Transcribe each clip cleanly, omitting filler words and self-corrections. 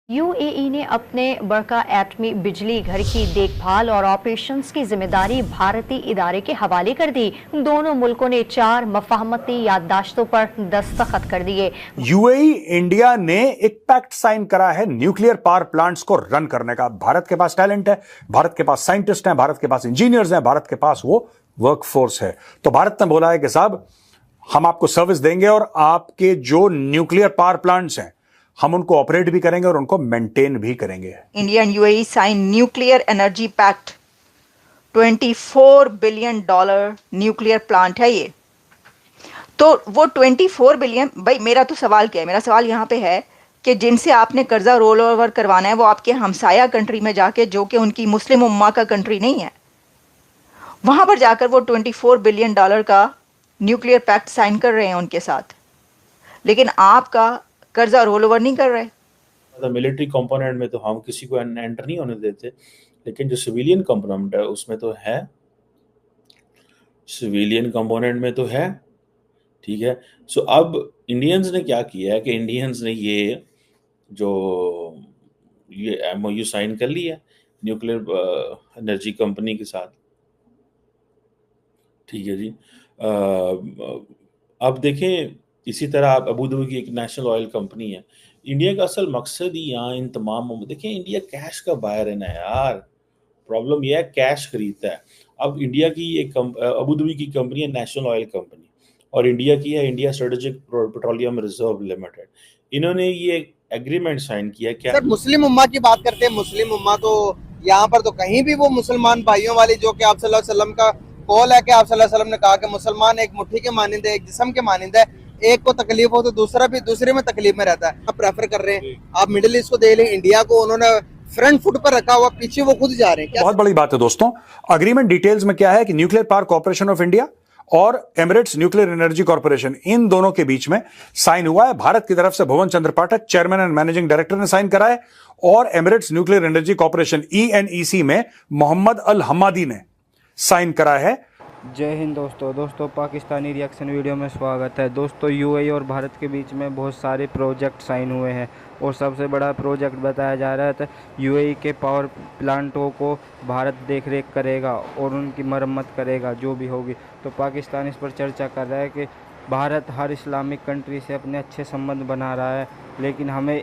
UAE ने अपने बरका एटमी बिजली घर की देखभाल और ऑपरेशंस की जिम्मेदारी भारतीय इदारे के हवाले कर दी। दोनों मुल्कों ने 4 मफाहमती याददाश्तों पर दस्तखत कर दिए। यूएई इंडिया ने एक पैक्ट साइन करा है न्यूक्लियर पावर प्लांट्स को रन करने का। भारत के पास टैलेंट है, भारत के पास साइंटिस्ट हैं, भारत के पास इंजीनियर्स हैं, भारत के पास वो वर्कफोर्स है। तो भारत ने बोला है कि साहब हम आपको सर्विस देंगे और आपके जो न्यूक्लियर पावर प्लांट्स हैं हम उनको ऑपरेट भी करेंगे और उनको मेंटेन भी करेंगे। India and UAE sign nuclear energy pact. $24 billion nuclear plant है ये। तो वो 24 बिलियन, भाई मेरा तो सवाल क्या है, मेरा सवाल यहाँ पे है कि जिनसे आपने कर्जा रोल ओवर करवाना है वो आपके हमसाया कंट्री में जाके, जो कि उनकी मुस्लिम उम्मा का कंट्री नहीं है, वहां पर जाकर वो $24 बिलियन का न्यूक्लियर पैक्ट साइन कर रहे हैं उनके साथ, लेकिन आपका कर्जा रोल ओवर नहीं कर रहे। मिलिट्री कंपोनेंट में तो हम किसी को एंटर नहीं होने देते, लेकिन जो सिविलियन कंपोनेंट है उसमें तो है, सिविलियन कंपोनेंट में तो है। ठीक है। सो अब इंडियंस ने क्या किया है कि इंडियंस ने ये एमओयू साइन कर लिया न्यूक्लियर एनर्जी कंपनी के साथ। ठीक है जी। अब देखें, इसी तरह आप अबू धाबी की एक नेशनल ऑयल कंपनी है। इंडिया का असल मकसद ही यहाँ इन तमाम, देखिए इंडिया कैश का बायर है ना यार, प्रॉब्लम यह है कैश खरीदता है। अब इंडिया की एक अबू धाबी की कंपनी है नेशनल ऑयल कंपनी, और इंडिया की है India strategic petroleum reserve limited. इन्होंने ये एग्रीमेंट साइन किया। क्या सर मुस्लिम उम्मा की बात करते हैं, मुस्लिम उम्मा तो यहाँ पर तो कहीं भी वो मुसलमान भाइयों वाली, जो कि आप सल्लल्लाहु अलैहि वसल्लम का कौल है कि आप सल्लल्लाहु अलैहि वसल्लम ने कहा कि मुसलमान एक मुट्ठी के मानिंद है, एक जिस्म के मानिंद है, एक को तकलीफ हो तो दूसरा भी दूसरे में तकलीफ में रहता है। आप प्रेफर कर रहे हैं, आप मिडिल ईस्ट को देख लें, इंडिया को उन्होंने फ्रंट फुट पर रखा हुआ, पीछे वो खुद जा रहे हैं। बहुत बड़ी बात है दोस्तों। अग्रीमेंट डिटेल्स में क्या है कि nuclear power corporation of India और एमिरेट्स न्यूक्लियर एनर्जी कॉर्पोरेशन, इन दोनों के बीच में साइन हुआ है। भारत की तरफ से Bhuvan Chandra Pathak chairman and managing director ने साइन करा है, और Emirates nuclear energy corporation ENEC में मोहम्मद अल हम्मादी ने साइन करा है। जय हिंद दोस्तों पाकिस्तानी रिएक्शन वीडियो में स्वागत है। दोस्तों यूएई और भारत के बीच में बहुत सारे प्रोजेक्ट साइन हुए हैं, और सबसे बड़ा प्रोजेक्ट बताया जा रहा है तो यूएई के पावर प्लांटों को भारत देख रेख करेगा और उनकी मरम्मत करेगा जो भी होगी। तो पाकिस्तान इस पर चर्चा कर रहा है कि भारत हर इस्लामिक कंट्री से अपने अच्छे संबंध बना रहा है, लेकिन हमें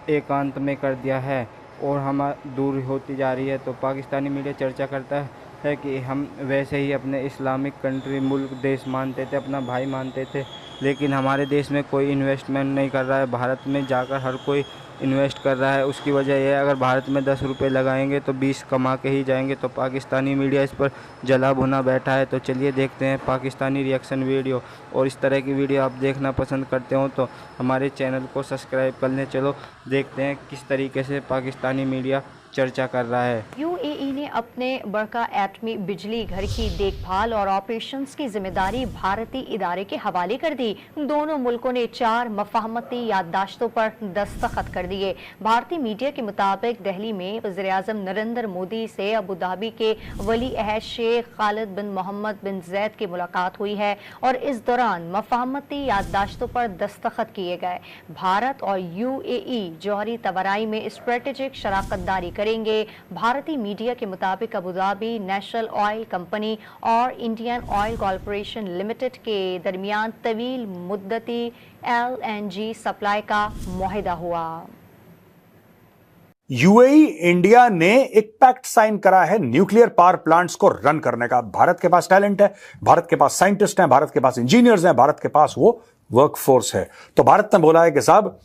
एकांत में कर दिया है और हम दूर होती जा रही है। तो पाकिस्तानी मीडिया चर्चा करता है कि हम वैसे ही अपने इस्लामिक कंट्री मुल्क देश मानते थे, अपना भाई मानते थे, लेकिन हमारे देश में कोई इन्वेस्टमेंट नहीं कर रहा है। भारत में जाकर हर कोई इन्वेस्ट कर रहा है। उसकी वजह यह है, अगर भारत में 10 रुपये लगाएंगे तो 20 कमा के ही जाएंगे। तो पाकिस्तानी मीडिया इस पर जला भुना बैठा है। तो चलिए देखते हैं पाकिस्तानी रिएक्शन वीडियो, और इस तरह की वीडियो आप देखना पसंद करते हो तो हमारे चैनल को सब्सक्राइब कर लें। चलो देखते हैं किस तरीके से पाकिस्तानी मीडिया चर्चा कर रहा है। यूएई ने अपने बरका एटमी बिजली घर की देखभाल और ऑपरेशंस की जिम्मेदारी भारतीय इदारे के हवाले कर दी। दोनों मुल्कों ने 4 मफाहमती याददाश्तों पर दस्तखत कर दिए। भारतीय मीडिया के मुताबिक दिल्ली में वज़ीर-ए-आज़म नरेंद्र मोदी से अबू धाबी के वली अहद शेख खालिद बिन मोहम्मद बिन जैद की मुलाकात हुई है, और इस दौरान मफाहमती याददाश्तों पर दस्तखत किए गए। भारत और यूएई जौहरी तवानाई में स्ट्रेटेजिक शराकतदारी करेंगे। भारतीय मीडिया के मुताबिक Abu Dhabi national oil company और इंडियन ऑयल कॉर्पोरेशन लिमिटेड के दरमियान तवील मुद्दती LNG सप्लाई का मुआहदा हुआ। यूएई इंडिया ने एक पैक्ट साइन करा है न्यूक्लियर पावर प्लांट्स को रन करने का। भारत के पास टैलेंट है, भारत के पास साइंटिस्ट हैं, भारत के पास इंजीनियर्स हैं, भारत के पास वो वर्कफोर्स है। तो भारत ने बोला है कि साहब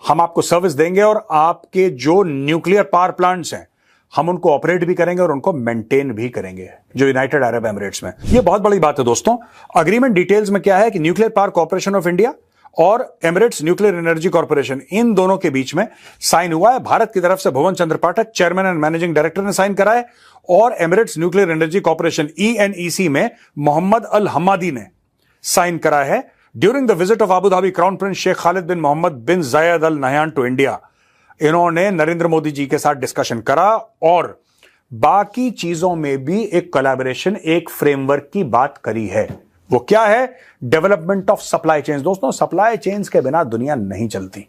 हम आपको सर्विस देंगे और आपके जो न्यूक्लियर पावर प्लांट्स हैं हम उनको ऑपरेट भी करेंगे और उनको मेंटेन भी करेंगे, जो यूनाइटेड अरब एमिरेट्स में। यह बहुत बड़ी बात है दोस्तों। अग्रीमेंट डिटेल्स में क्या है कि nuclear power corporation of India और एमिरेट्स न्यूक्लियर एनर्जी कॉर्पोरेशन, इन दोनों के बीच में साइन हुआ है। भारत की तरफ से Bhuvan Chandra Pathak chairman and managing director ने साइन करा है, और Emirates nuclear energy corporation ENEC में मोहम्मद अल हम्मादी ने साइन करा है। During the visit of Abu Dhabi crown prince Sheikh Khalid bin Mohammed bin Zayed Al Nahyan to India, इन्होंने नरेंद्र मोदी जी के साथ डिस्कशन करा और बाकी चीजों में भी एक कोलैबोरेशन, एक फ्रेमवर्क की बात करी है। वो क्या है? Development of supply chains. दोस्तों, सप्लाई चेन्स के बिना दुनिया नहीं चलती।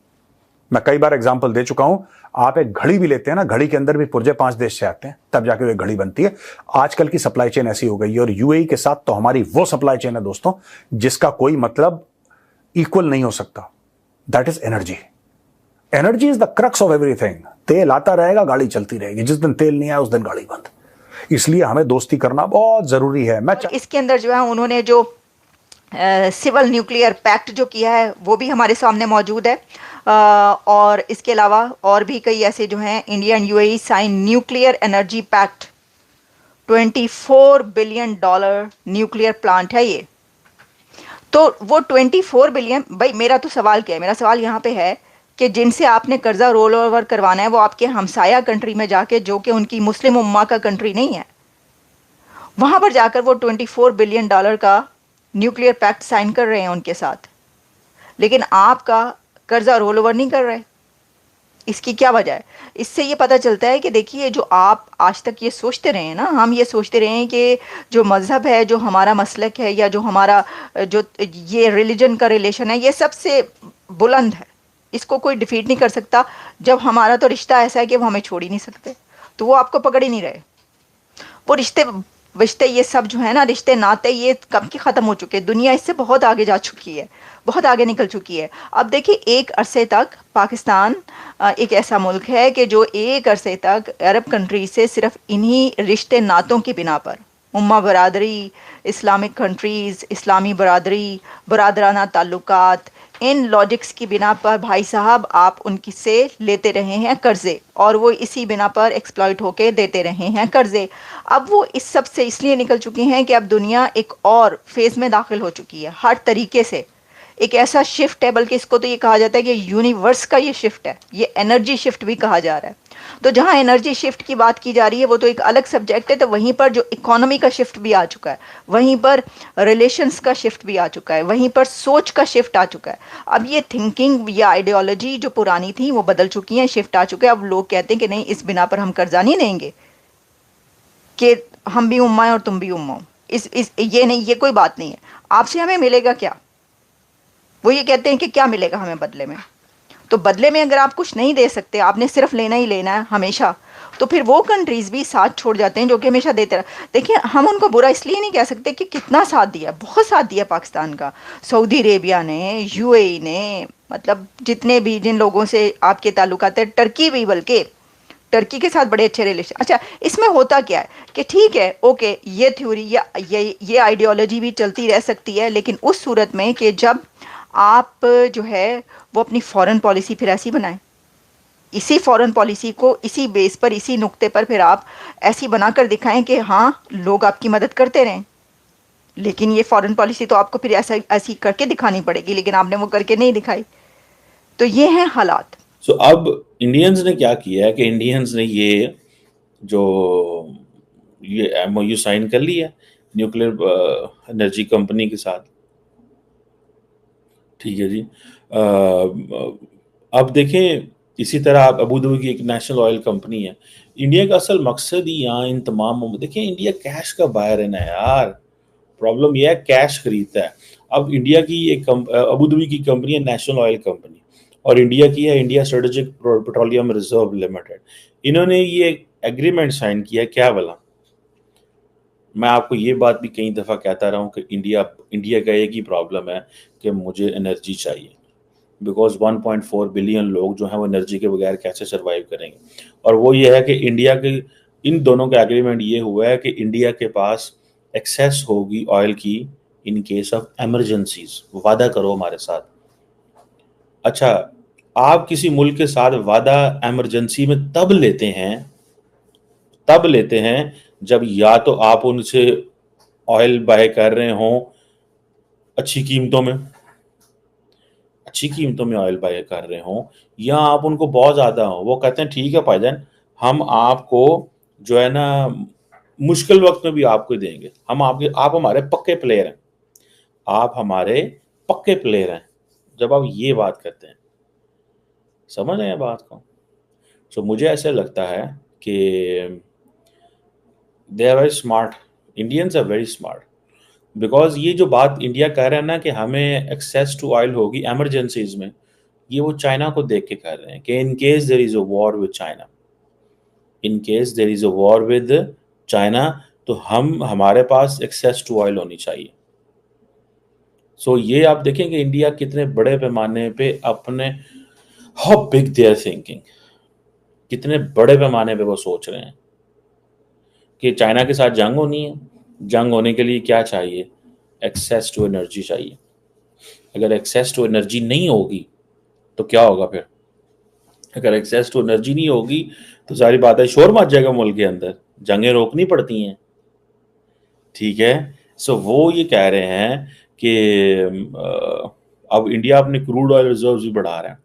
मैं कई बार एग्जांपल दे चुका हूं। आप एक घड़ी भी लेते हैं ना, घड़ी के अंदर भी पुर्जे 5 देश से आते हैं, तब जाके वो घड़ी बनती है। आजकल की सप्लाई चेन ऐसी हो गई है, और यूएई के साथ तो हमारी वो सप्लाई चेन है दोस्तों जिसका कोई मतलब इक्वल नहीं हो सकता। That is energy. Energy is the crux of everything. तेल आता रहेगा, गाड़ी चलती रहेगी। जिस दिन तेल नहीं आया उस दिन गाड़ी बंद। इसलिए हमें दोस्ती करना बहुत जरूरी है। इसके अंदर जो है उन्होंने जो सिविल न्यूक्लियर पैक्ट जो किया है वो भी हमारे सामने मौजूद है। और इसके अलावा और भी कई ऐसे जो हैं, India and UAE sign nuclear energy pact, $24 billion nuclear plant है ये। तो वो 24 बिलियन, भाई मेरा तो सवाल क्या है, मेरा सवाल यहाँ पे है कि जिनसे आपने कर्जा रोल ओवर करवाना है वो आपके हमसाया कंट्री में जाके, जो कि उनकी मुस्लिम उम्मा का कंट्री नहीं है, वहां पर जाकर वो $24 बिलियन का न्यूक्लियर पैक्ट साइन कर रहे हैं उनके साथ, लेकिन आपका कर्जा रोल ओवर नहीं कर रहे। इसकी क्या वजह है? इससे ये पता चलता है कि देखिए, जो आप आज तक ये सोचते रहे हैं ना, हम ये सोचते रहे हैं कि जो मज़हब है, जो हमारा मसलक है, या जो हमारा जो ये रिलीजन का रिलेशन है, ये सबसे बुलंद है, इसको कोई डिफीट नहीं कर सकता। जब हमारा तो रिश्ता ऐसा है कि वो हमें छोड़ ही नहीं सकते, तो वो आपको पकड़ ही नहीं रहे। वो रिश्ते ये सब जो है ना, रिश्ते नाते, ये कब के ख़त्म हो चुके हैं। दुनिया इससे बहुत आगे जा चुकी है, बहुत आगे निकल चुकी है। अब देखिए, एक अरसे तक पाकिस्तान एक ऐसा मुल्क है कि जो एक अरसे तक अरब कंट्री से सिर्फ इन्हीं रिश्ते नातों की बिना पर, उम्मा बरादरी, इस्लामिक कंट्रीज़, इस्लामी बरादरी, बरादराना ताल्लुकात, इन लॉजिक्स की बिना पर भाई साहब आप उनकी से लेते रहे हैं कर्ज़े, और वो इसी बिना पर एक्सप्लॉइट होके देते रहे हैं कर्ज़े। अब वो इस सब से इसलिए निकल चुकी हैं कि अब दुनिया एक और फेज़ में दाखिल हो चुकी है। हर तरीके से एक ऐसा शिफ्ट है, बल्कि इसको तो ये कहा जाता है कि यूनिवर्स का ये शिफ्ट है, ये एनर्जी शिफ्ट भी कहा जा रहा है। तो जहाँ एनर्जी शिफ्ट की बात की जा रही है वो तो एक अलग सब्जेक्ट है, तो वहीं पर जो इकोनॉमी का शिफ्ट भी आ चुका है, वहीं पर रिलेशंस का शिफ्ट भी आ चुका है, वहीं पर सोच का शिफ्ट आ चुका है। अब ये थिंकिंग या आइडियोलॉजी जो पुरानी थी वो बदल चुकी है, शिफ्ट आ चुका है। अब लोग कहते हैं कि नहीं, इस बिना पर हम कर्जा नहीं लेंगे कि हम भी उम्मा है और तुम भी उम्मा हो। ये नहीं, ये कोई बात नहीं है। आपसे हमें मिलेगा क्या? वो ये कहते हैं कि क्या मिलेगा हमें बदले में। तो बदले में अगर आप कुछ नहीं दे सकते, आपने सिर्फ लेना ही लेना है हमेशा, तो फिर वो कंट्रीज़ भी साथ छोड़ जाते हैं जो कि हमेशा देते रहे। देखिए, हम उनको बुरा इसलिए नहीं कह सकते कि कितना साथ दिया, बहुत साथ दिया पाकिस्तान का, सऊदी अरेबिया ने, यूएई ने, मतलब जितने भी जिन लोगों से आपके ताल्लुकात है, टर्की भी, बल्कि टर्की के साथ बड़े अच्छे रिलेशन। अच्छा, इसमें होता क्या है कि ठीक है, ओके, ये थ्योरी या ये आइडियोलॉजी भी चलती रह सकती है, लेकिन उस सूरत में कि जब आप जो है वो अपनी फॉरेन पॉलिसी फिर ऐसी बनाएं, इसी फॉरेन पॉलिसी को इसी बेस पर, इसी नुक्ते पर फिर आप ऐसी बनाकर दिखाएं कि हाँ, लोग आपकी मदद करते रहें। लेकिन ये फॉरेन पॉलिसी तो आपको फिर ऐसी करके दिखानी पड़ेगी, लेकिन आपने वो करके नहीं दिखाई। तो ये हैं हालात। सो अब इंडियंस ने क्या किया है कि इंडियंस ने ये एमओयू साइन कर लिया न्यूक्लियर एनर्जी कंपनी के साथ। ठीक है जी। अब देखें, इसी तरह आप अबू धाबी की एक नेशनल ऑयल कंपनी है। इंडिया का असल मकसद ही यहाँ इन तमाम, देखिए इंडिया कैश का बायर है ना यार। प्रॉब्लम यह है, कैश खरीदता है। अब इंडिया की एक अबू धाबी की कंपनी है नेशनल ऑयल कंपनी, और इंडिया की है India strategic petroleum reserve limited. इन्होंने ये एग्रीमेंट साइन किया, क्या भला। मैं आपको ये बात भी कई दफ़ा कहता रहा हूँ कि इंडिया का एक ही प्रॉब्लम है कि मुझे एनर्जी चाहिए, बिकॉज 1.4 बिलियन लोग जो हैं वो एनर्जी के बगैर कैसे सर्वाइव करेंगे। और वो ये है कि इंडिया के, इन दोनों का एग्रीमेंट ये हुआ है कि इंडिया के पास एक्सेस होगी ऑयल की इन केस ऑफ एमरजेंसीज। वादा करो हमारे साथ। अच्छा, आप किसी मुल्क के साथ वादा एमरजेंसी में तब लेते हैं जब या तो आप उनसे ऑयल बाय कर रहे हों अच्छी कीमतों में ऑयल बाय कर रहे हों, या आप उनको बहुत ज़्यादा हो। वो कहते हैं ठीक है भाईजान, हम आपको जो है ना मुश्किल वक्त में भी आपको देंगे, आप हमारे पक्के प्लेयर हैं, जब आप ये बात करते हैं, समझ रहे हैं बात को। सो मुझे ऐसा लगता है कि they are very smart, Indians are very smart, because ये जो बात इंडिया कह रहा है ना कि हमें एक्सेस टू ऑयल होगी एमरजेंसीज में, ये वो चाइना को देख के कर रहे हैं कि in case there is a war with China, in case there is a war with China, तो हमारे पास एक्सेस टू ऑयल होनी चाहिए। सो ये आप देखें कि इंडिया कितने बड़े पैमाने पे अपने, how big they are thinking, कितने बड़े पैमाने पे वो सोच रहे हैं कि चाइना के साथ जंग होनी है। जंग होने के लिए क्या चाहिए? एक्सेस टू एनर्जी चाहिए। अगर एक्सेस टू एनर्जी नहीं होगी तो क्या होगा फिर? अगर एक्सेस टू एनर्जी नहीं होगी तो सारी बात है, शोर मच जाएगा मुल्क के अंदर, जंगें रोकनी पड़ती हैं। ठीक है, सो वो ये कह रहे हैं कि अब इंडिया अपने क्रूड ऑयल रिजर्व्स भी बढ़ा रहा है।